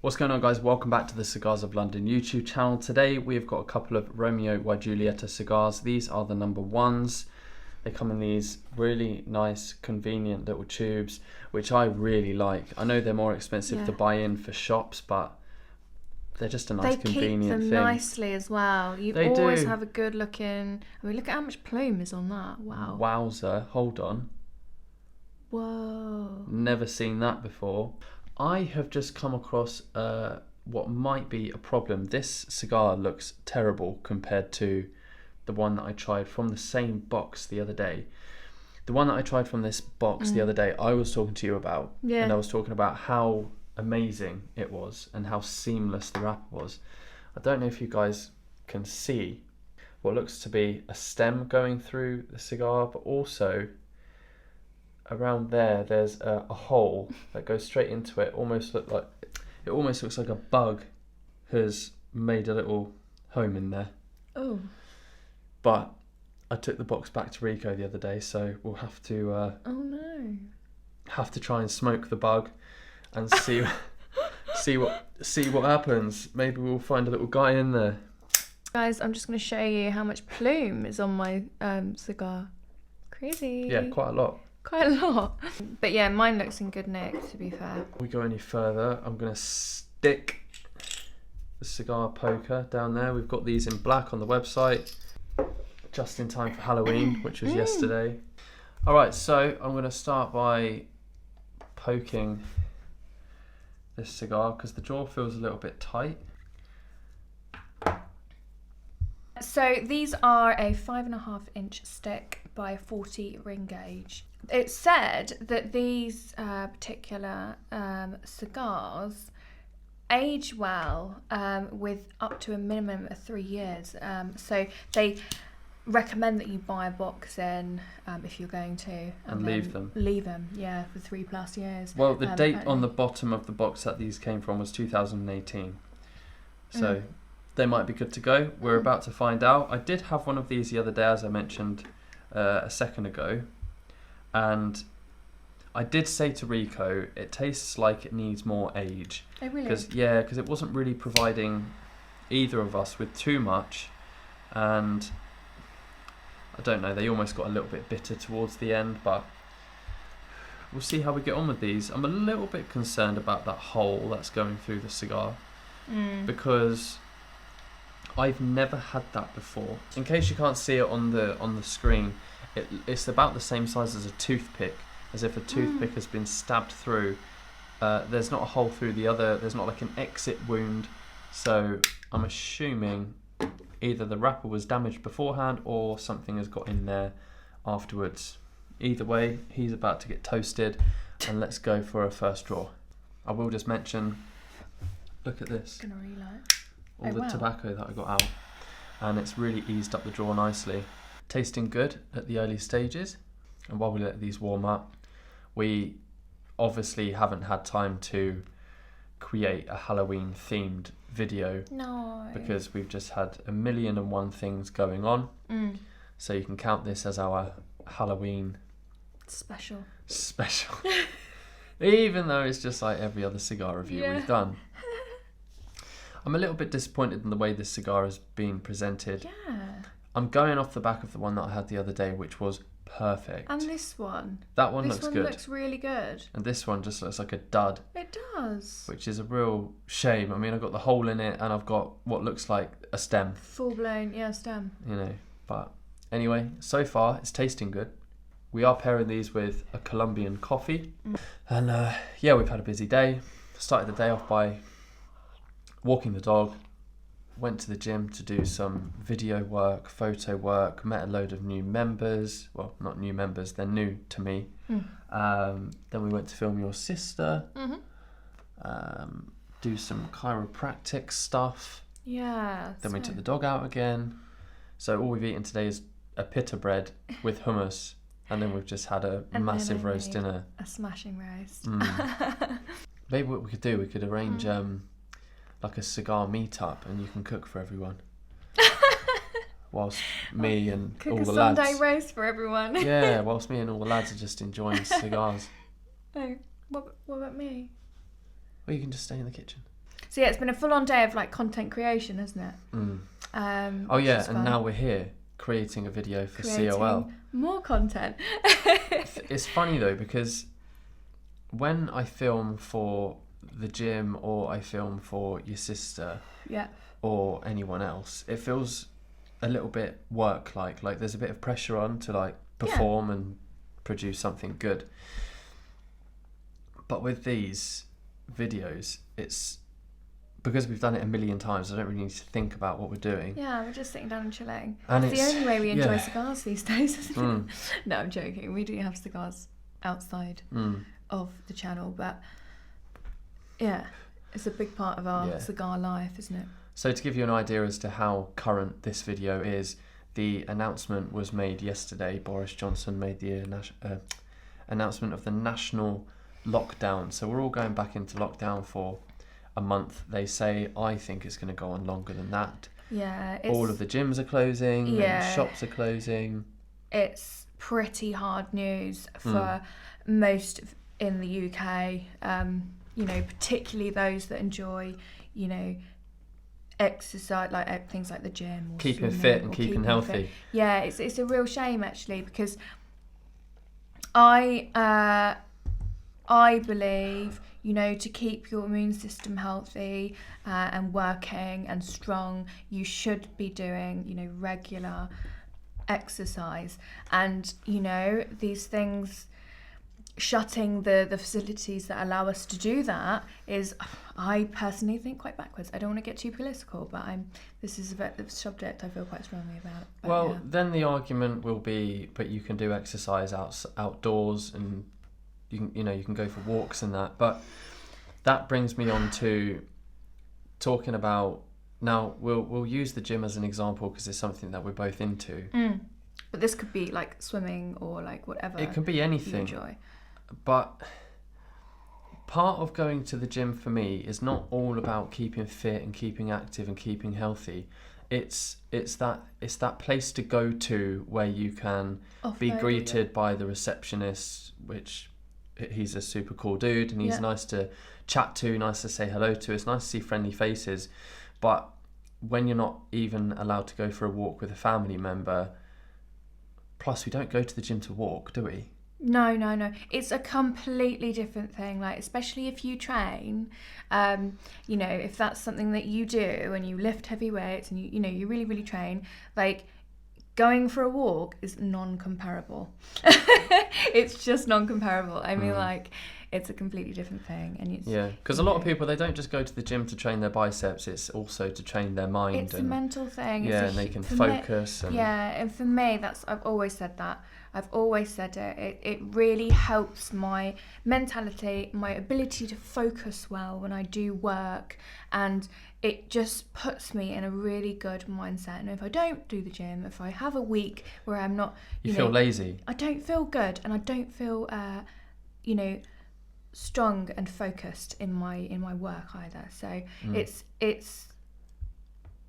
What's going on, guys? Welcome back to the Cigars of London YouTube channel. Today we've got a couple of Romeo y Julieta cigars. These are the No.1s. They come in these really nice, convenient little tubes, which I really like. I know they're more expensive to buy in for shops, but they're just a nice, convenient thing. They keep them nicely as well. You always have a good looking... I mean, look at how much plume is on that. Wow. Wowzer. Hold on. Whoa. Never seen that before. I have just come across what might be a problem. This cigar looks terrible compared to the one that I tried from the same box the other day. The one that I tried from this box the other day, I was talking to you about. Yeah. And I was talking about how amazing it was and how seamless the wrapper was. I don't know if you guys can see what looks to be a stem going through the cigar, but also around there's a hole that goes straight into it. It almost looks like a bug has made a little home in there. Oh. But I took the box back to Rico the other day, so we'll have to oh no. Have to try and smoke the bug and see what happens. Maybe we'll find a little guy in there. Guys, I'm just going to show you how much plume is on my cigar. Crazy. Yeah, quite a lot. Quite a lot. But yeah, mine looks in good nick, to be fair. Before we go any further, I'm going to stick the cigar poker down there. We've got these in black on the website, just in time for Halloween, which was yesterday. Alright, so I'm going to start by poking this cigar because the jaw feels a little bit tight. So these are a 5.5 inch stick by 40 ring gauge. It said that these particular cigars age well with up to a minimum of 3 years. So they recommend that you buy a box in if you're going to. And leave them. Leave them, yeah, for 3+ years. Well, the date on the bottom of the box that these came from was 2018. So they might be good to go. We're about to find out. I did have one of these the other day, as I mentioned a second ago. And I did say to Rico, it tastes like it needs more age. Oh, really? Because it wasn't really providing either of us with too much. And I don't know, they almost got a little bit bitter towards the end, but we'll see how we get on with these. I'm a little bit concerned about that hole that's going through the cigar because I've never had that before. In case you can't see it on the screen, it's about the same size as a toothpick, as if a toothpick has been stabbed through. There's not a hole through the other, there's not like an exit wound, so I'm assuming either the wrapper was damaged beforehand or something has got in there afterwards. Either way, he's about to get toasted, and let's go for a first draw. I will just mention, look at this. Gonna relight. All the tobacco that I got out, and it's really eased up the draw nicely. Tasting good at the early stages, and while we let these warm up, we obviously haven't had time to create a Halloween themed video. No. Because we've just had 1,000,001 things going on. So you can count this as our Halloween special. Even though it's just like every other cigar review we've done. I'm a little bit disappointed in the way this cigar has been presented. Yeah. I'm going off the back of the one that I had the other day, which was perfect. And this one. That one looks good. This one looks really good. And this one just looks like a dud. It does. Which is a real shame. I mean, I've got the hole in it and I've got what looks like a stem. Full blown, yeah, stem. You know, but anyway, so far it's tasting good. We are pairing these with a Colombian coffee. And yeah, we've had a busy day. Started the day off by walking the dog. Went to the gym to do some video work, photo work, met a load of new members. Well, not new members, they're new to me. Then we went to film your sister. Do some chiropractic stuff. Yeah. Then we took the dog out again. So all we've eaten today is a pita bread with hummus. And then we've just had a massive roast dinner. A smashing roast. Maybe what we could do, we could arrange like a cigar meetup, and you can cook for everyone. Whilst me and all the lads... Cook a Sunday roast for everyone. Yeah, whilst me and all the lads are just enjoying cigars. Oh, what about me? Well, you can just stay in the kitchen. So yeah, it's been a full-on day of like content creation, hasn't it? Oh yeah, which is and fun. now we're here creating a video for Creating COL. more content. It's funny though, because when I film for the gym or I film for your sister Yeah. or anyone else, it feels a little bit work-like. Like there's a bit of pressure on to like perform and produce something good. But with these videos, it's because we've done it a million times, I don't really need to think about what we're doing. Yeah, we're just sitting down and chilling. And it's the it's- only way we enjoy yeah. cigars these days, isn't it? No, I'm joking. We do have cigars outside of the channel, but yeah, it's a big part of our cigar life, isn't it? So to give you an idea as to how current this video is, the announcement was made yesterday. Boris Johnson made the announcement of the national lockdown. So we're all going back into lockdown for a month. They say, I think it's going to go on longer than that. Yeah. All of the gyms are closing, and shops are closing. It's pretty hard news for most in the UK, you know, particularly those that enjoy, you know, exercise, like things like the gym, or Keeping swimming, fit and or keeping healthy. fit. Yeah, it's a real shame actually, because I believe, you know, to keep your immune system healthy and working and strong, you should be doing, you know, regular exercise. And, you know, these things, shutting the facilities that allow us to do that is, I personally think, quite backwards. I don't want to get too political, but this is a subject I feel quite strongly about. But Well, yeah. then the argument will be, but you can do exercise outdoors, and you can go for walks and that. But that brings me on to talking about, now we'll use the gym as an example because it's something that we're both into. But this could be like swimming or like whatever. It can be you anything. enjoy. But part of going to the gym for me is not all about keeping fit and keeping active and keeping healthy. It's that place to go to where you can be Offload. greeted by the receptionist, which he's a super cool dude and he's nice to chat to, nice to say hello to. It's nice to see friendly faces. But when you're not even allowed to go for a walk with a family member, plus we don't go to the gym to walk, do we? No. It's a completely different thing. Like, especially if you train, you know, if that's something that you do and you lift heavy weights and you know, you really, really train, like going for a walk is non-comparable. It's just non-comparable. I mean, like, it's a completely different thing. And it's, because a lot of people, they don't just go to the gym to train their biceps, it's also to train their mind. It's a mental thing. Yeah, and they can focus. And for me, I've always said that. I've always said it. It really helps my mentality, my ability to focus well when I do work, and it just puts me in a really good mindset. And if I don't do the gym, if I have a week where I'm not, you feel lazy. I don't feel good, and I don't feel, you know, strong and focused in my work either. So it's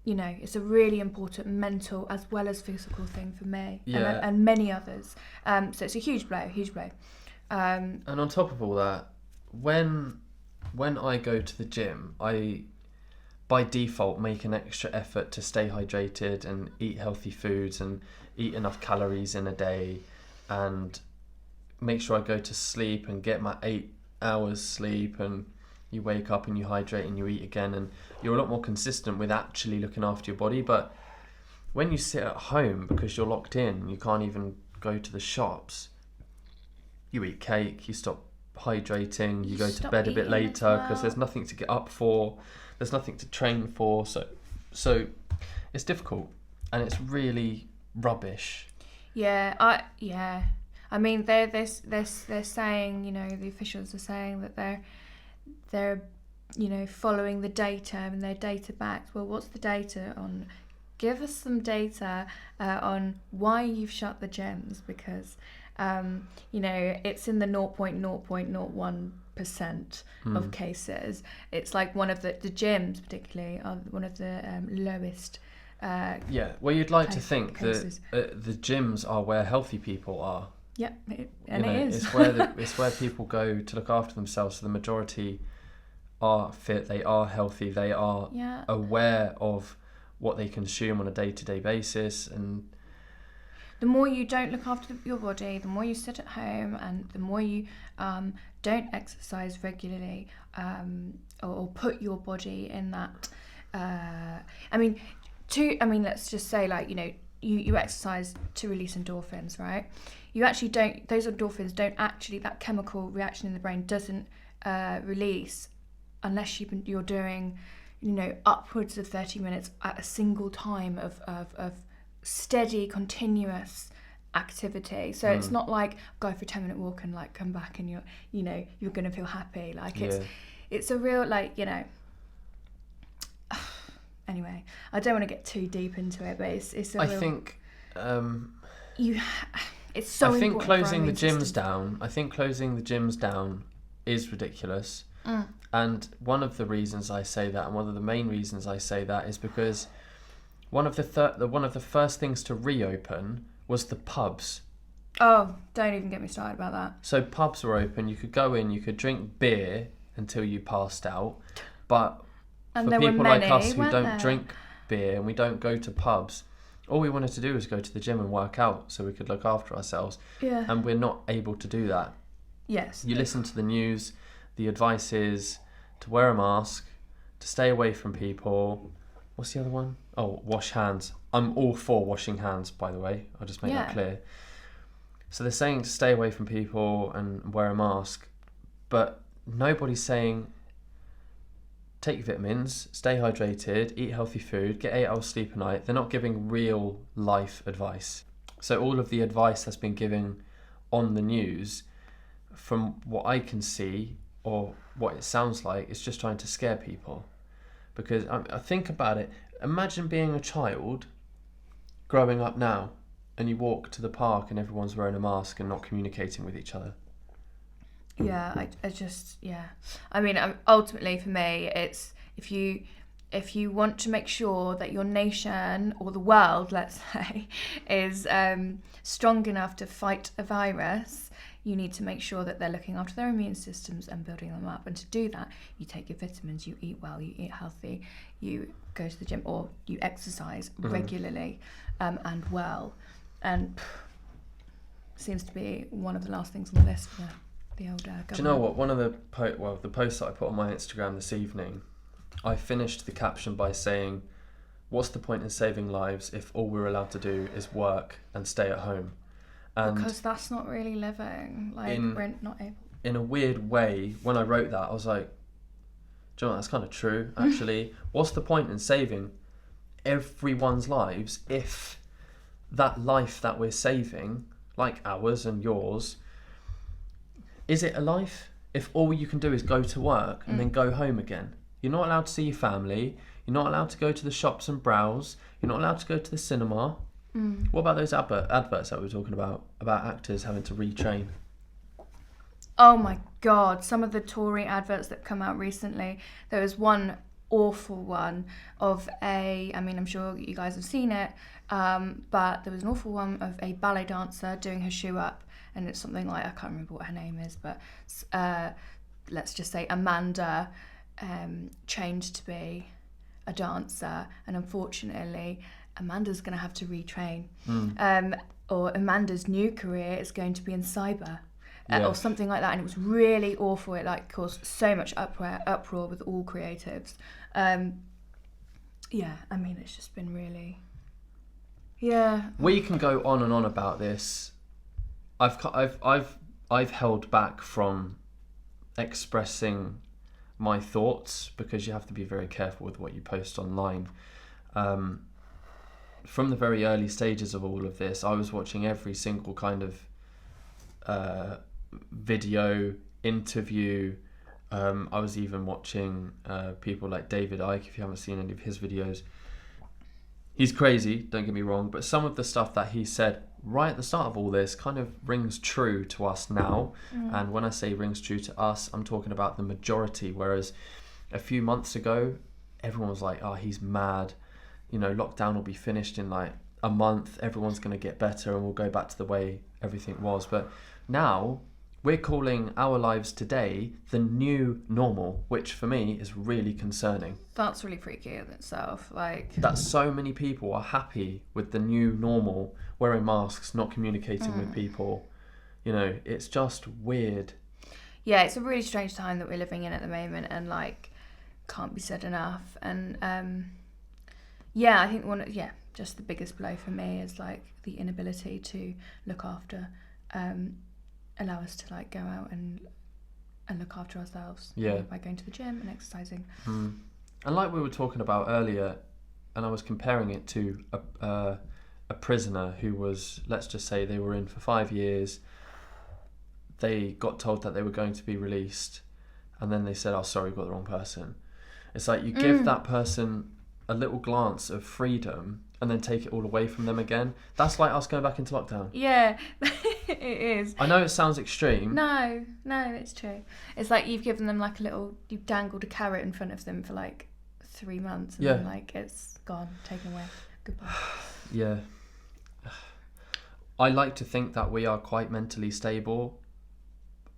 you know, it's a really important mental as well as physical thing for me, and many others. So it's a huge blow. And on top of all that, when I go to the gym, I by default make an extra effort to stay hydrated and eat healthy foods and eat enough calories in a day, and make sure I go to sleep and get my 8 hours sleep, and you wake up and you hydrate and you eat again, and you're a lot more consistent with actually looking after your body. But when you sit at home because you're locked in, you can't even go to the shops, you eat cake, you stop hydrating, you go to bed a bit later because there's nothing to get up for, there's nothing to train for, so it's difficult and it's really rubbish. I mean, they're saying, you know, the officials are saying that they're you know, following the data and their data backed. Well, what's the data on? Give us some data on why you've shut the gyms, because you know, it's in the 0.01% of cases. It's like one of the gyms particularly are one of the lowest. Well, you'd like to think that the gyms are where healthy people are. It is. It's where people go to look after themselves. So the majority are fit, they are healthy, they are Yeah. aware of what they consume on a day-to-day basis. And the more you don't look after your body, the more you sit at home, and the more you don't exercise regularly, or put your body in that. Let's just say, like, you exercise to release endorphins, right? You actually don't. Those endorphins don't actually. That chemical reaction in the brain doesn't release unless you're doing, upwards of 30 minutes at a single time of steady, continuous activity. So it's not like go for a 10-minute walk and like come back and you're going to feel happy. Like it's a real, like, anyway, I don't want to get too deep into it, but it's a real, think it's so I think important closing for the our gyms immune system. down. I think closing the gyms down is ridiculous. And one of the reasons I say that, and one of the main reasons I say that, is because one of the first things to reopen was the pubs. Oh, don't even get me started about that. So pubs were open. You could go in. You could drink beer until you passed out. But And for there were people many, like us who weren't don't there? drink beer and we don't go to pubs, all we wanted to do was go to the gym and work out so we could look after ourselves. Yeah. And we're not able to do that. Yes. You listen to the news, the advice is to wear a mask, to stay away from people. What's the other one? Oh, wash hands. I'm all for washing hands, by the way. I'll just make that clear. So they're saying to stay away from people and wear a mask, but nobody's saying take vitamins, stay hydrated, eat healthy food, get 8 hours sleep a night. They're not giving real life advice. So all of the advice that's been given on the news, from what I can see or what it sounds like, is just trying to scare people. Because I think about it, imagine being a child growing up now and you walk to the park and everyone's wearing a mask and not communicating with each other. Yeah, I mean, ultimately for me, it's if you want to make sure that your nation, or the world, let's say, is strong enough to fight a virus, you need to make sure that they're looking after their immune systems and building them up. And to do that, you take your vitamins, you eat well, you eat healthy, you go to the gym, or you exercise regularly and well. And seems to be one of the last things on the list for the old government. Do you know what? One of the posts that I put on my Instagram this evening, I finished the caption by saying, "What's the point in saving lives if all we're allowed to do is work and stay at home?" And because that's not really living. Like, we're not able. In a weird way, when I wrote that, I was like, do you know what? That's kind of true, actually. What's the point in saving everyone's lives if that life that we're saving, like ours and yours, is it a life if all you can do is go to work and then go home again? You're not allowed to see your family. You're not allowed to go to the shops and browse. You're not allowed to go to the cinema. What about those adverts that we were talking about actors having to retrain? Oh my God, some of the Tory adverts that come out recently. There was one awful one of I'm sure you guys have seen it, but there was an awful one of a ballet dancer doing her shoe up, and it's something like, I can't remember what her name is, but let's just say Amanda trained to be a dancer, and unfortunately Amanda's going to have to retrain, or Amanda's new career is going to be in cyber. Or something like that, and it was really awful. It caused so much uproar with all creatives. It's just been really, We can go on and on about this. I've held back from expressing my thoughts because you have to be very careful with what you post online. From the very early stages of all of this, I was watching every single kind of video, interview. I was even watching people like David Icke. If you haven't seen any of his videos, he's crazy, don't get me wrong, but some of the stuff that he said right at the start of all this kind of rings true to us now. And when I say rings true to us, I'm talking about the majority, whereas a few months ago everyone was like, oh, he's mad, lockdown will be finished in like a month, everyone's going to get better and we'll go back to the way everything was. But now we're calling our lives today the new normal, which for me is really concerning. That's really freaky in itself. Like, that so many people are happy with the new normal, wearing masks, not communicating with people. You know, it's just weird. Yeah, it's a really strange time that we're living in at the moment, and like, can't be said enough. And I think just the biggest blow for me is like the inability to look after, allow us to like go out and look after ourselves. By going to the gym and exercising. And like we were talking about earlier, and I was comparing it to a prisoner who was, let's just say they were in for 5 years. They got told that they were going to be released, and then they said, "Oh, sorry, we got the wrong person." It's like you give that person a little glance of freedom and then take it all away from them again. That's like us going back into lockdown. Yeah, it is. I know it sounds extreme. No, it's true. It's like you've given them like you've dangled a carrot in front of them for like 3 months, and then like it's gone, taken away. Goodbye. Yeah. I like to think that we are quite mentally stable,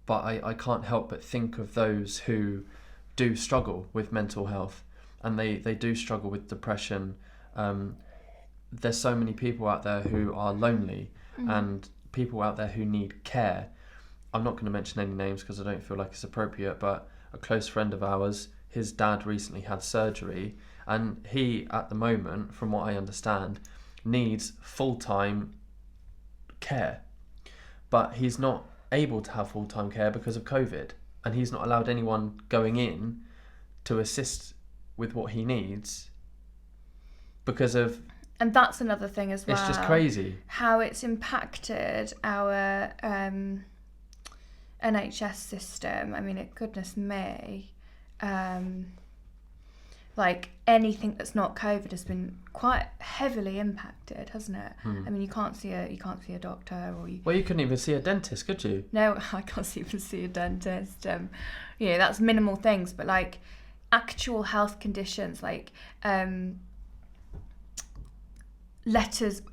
but I can't help but think of those who do struggle with mental health, and they do struggle with depression. There's so many people out there who are lonely, and people out there who need care. I'm not going to mention any names because I don't feel like it's appropriate, but a close friend of ours, his dad recently had surgery, and he, at the moment, from what I understand, needs full-time care. But he's not able to have full-time care because of COVID, and he's not allowed anyone going in to assist with what he needs because of... And that's another thing as well. It's just crazy. How it's impacted our NHS system. I mean, goodness me. Like anything that's not COVID has been quite heavily impacted, hasn't it? I mean, you can't see a doctor, or Well, you couldn't even see a dentist, could you? No, I can't even see a dentist. That's minimal things, but like actual health conditions, like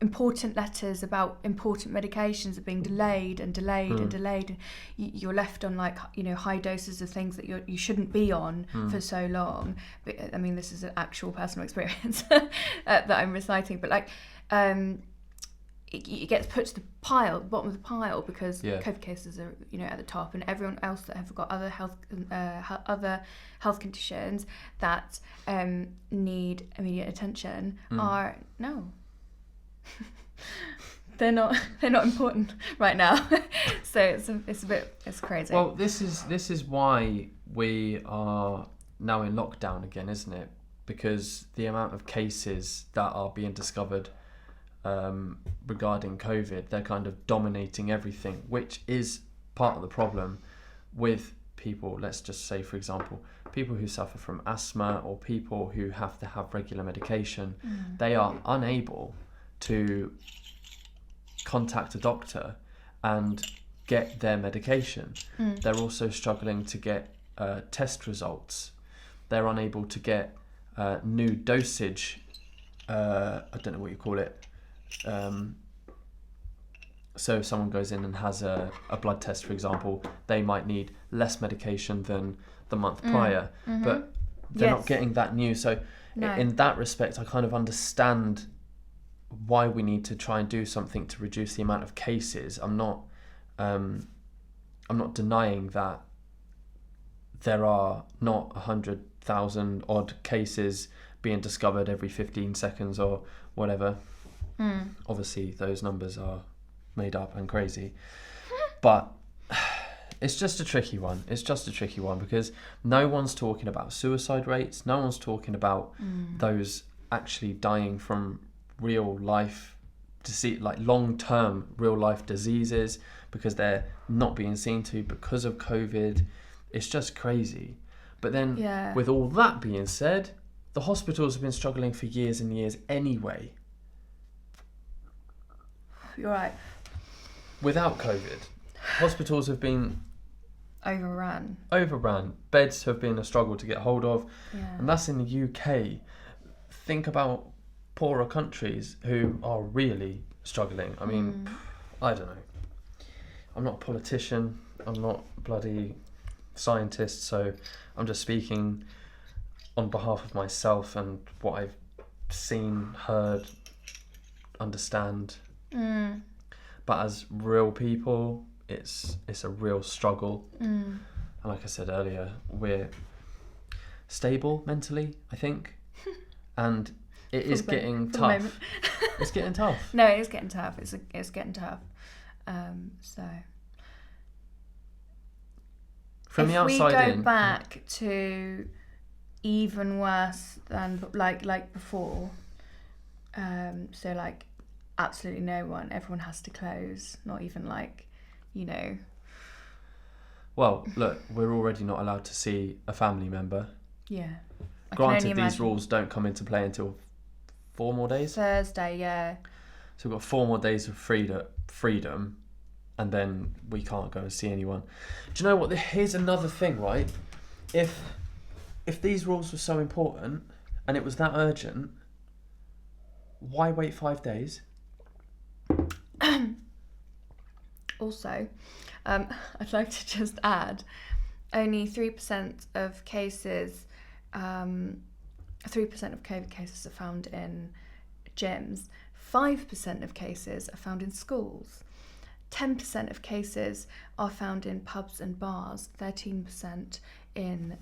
important letters about important medications are being delayed and delayed and delayed. You're left on like, high doses of things that you shouldn't be on for so long. But I mean, this is an actual personal experience that I'm reciting, but like it gets put to the bottom of the pile, because COVID cases are at the top, and everyone else that have got other health conditions that need immediate attention are no. They're not important right now. So it's crazy. Well, this is why we are now in lockdown again, isn't it? Because the amount of cases that are being discovered regarding COVID, they're kind of dominating everything, which is part of the problem with people. Let's just say, for example, people who suffer from asthma, or people who have to have regular medication. They are unable to contact a doctor and get their medication. They're also struggling to get test results. They're unable to get new dosage. I don't know what you call it. So if someone goes in and has a blood test, for example, they might need less medication than the month prior, but they're not getting that new. So in that respect, I kind of understand why we need to try and do something to reduce the amount of cases. I'm not denying that there are not 100,000 odd cases being discovered every 15 seconds or whatever. Obviously, those numbers are made up and crazy, but it's just a tricky one. It's just a tricky one because no one's talking about suicide rates. No one's talking about those actually dying from real life disease, like long-term real life diseases, because they're not being seen to because of COVID. It's just crazy. But then with all that being said, the hospitals have been struggling for years and years anyway. You're right. Without COVID, hospitals have been overrun. Beds have been a struggle to get hold of, and that's in the UK. Think about poorer countries who are really struggling. I mean, I don't know. I'm not a politician. I'm not bloody scientist, so I'm just speaking on behalf of myself and what I've seen, heard, understand. But as real people, it's a real struggle. And like I said earlier, we're stable mentally, I think, and it is getting tough. It's getting tough. No, it is getting tough. It's getting tough. So from the outside in, if we go back to even worse than like before, so like absolutely no one, everyone has to close. Not even like, you know. Well, look, we're already not allowed to see a family member. Yeah. Granted, these rules don't come into play until 4 more days. Thursday, yeah. So we've got 4 more days of freedom, and then we can't go and see anyone. Do you know what? Here's another thing, right? If these rules were so important and it was that urgent, why wait 5 days? Also, I'd like to just add, only 3% of cases, 3% of COVID cases are found in gyms. 5% of cases are found in schools. 10% of cases are found in pubs and bars. 13% in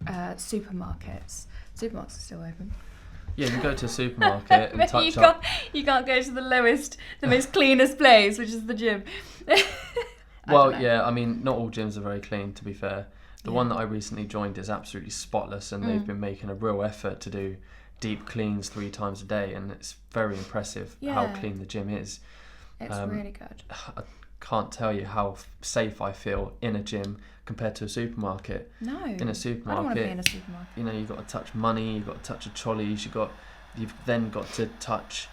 supermarkets. Supermarkets are still open. Yeah, you go to a supermarket and touch up. You can't go to the most cleanest place, which is the gym. Well, yeah, I mean, not all gyms are very clean, to be fair. The one that I recently joined is absolutely spotless, and they've been making a real effort to do deep cleans 3 times a day, and it's very impressive how clean the gym is. It's really good. I can't tell you how safe I feel in a gym compared to a supermarket. No, in a supermarket, I don't want to be in a supermarket. You know, you've got to touch money, you've got to touch the trolleys, you've then got to touch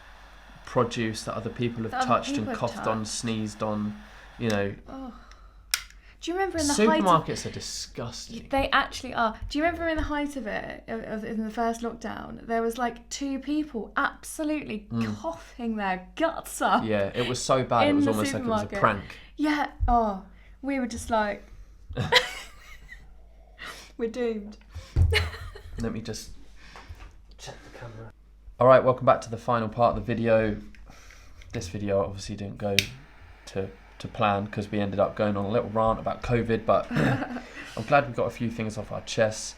produce that other people have touched and coughed on, sneezed on, you know. Oh. Do you remember in the supermarkets are disgusting? They actually are. Do you remember in the height of it, in the first lockdown, there was like 2 people absolutely coughing their guts up? Yeah, it was so bad. It was almost like it was a prank. Yeah. Oh, we were just like, we're doomed. Let me just check the camera. All right, welcome back to the final part of the video. This video obviously didn't go to plan because we ended up going on a little rant about COVID, but I'm glad we got a few things off our chests.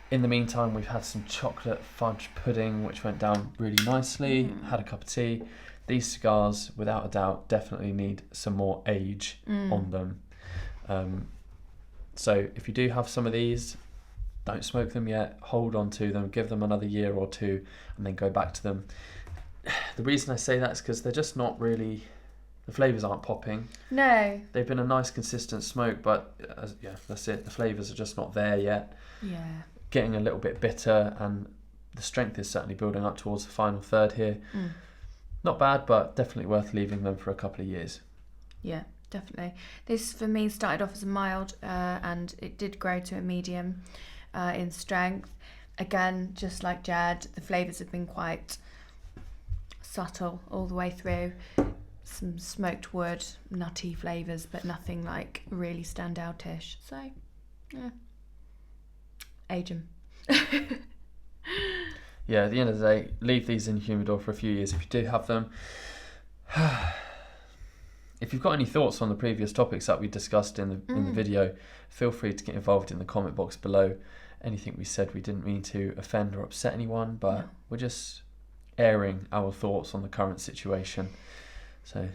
In the meantime, we've had some chocolate fudge pudding, which went down really nicely. Had a cup of tea. These cigars, without a doubt, definitely need some more age on them. So if you do have some of these, don't smoke them yet. Hold on to them. Give them another year or 2 and then go back to them. The reason I say that is because they're just not really... The flavours aren't popping. No. They've been a nice consistent smoke, but yeah, that's it. The flavours are just not there yet. Yeah. Getting a little bit bitter, and the strength is certainly building up towards the final third here. Not bad, but definitely worth leaving them for a couple of years. Yeah, definitely. This for me started off as a mild and it did grow to a medium in strength. Again, just like Jad, the flavours have been quite subtle all the way through. Some smoked wood, nutty flavours, but nothing like really standout-ish. So, yeah. Age 'em. Yeah, at the end of the day, leave these in your humidor for a few years if you do have them. If you've got any thoughts on the previous topics that we discussed in the video, feel free to get involved in the comment box below. Anything we said, we didn't mean to offend or upset anyone, but we're just airing our thoughts on the current situation. So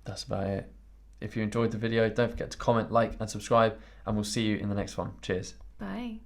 that's about it. If you enjoyed the video, don't forget to comment, like and subscribe, and we'll see you in the next one. Cheers. Bye.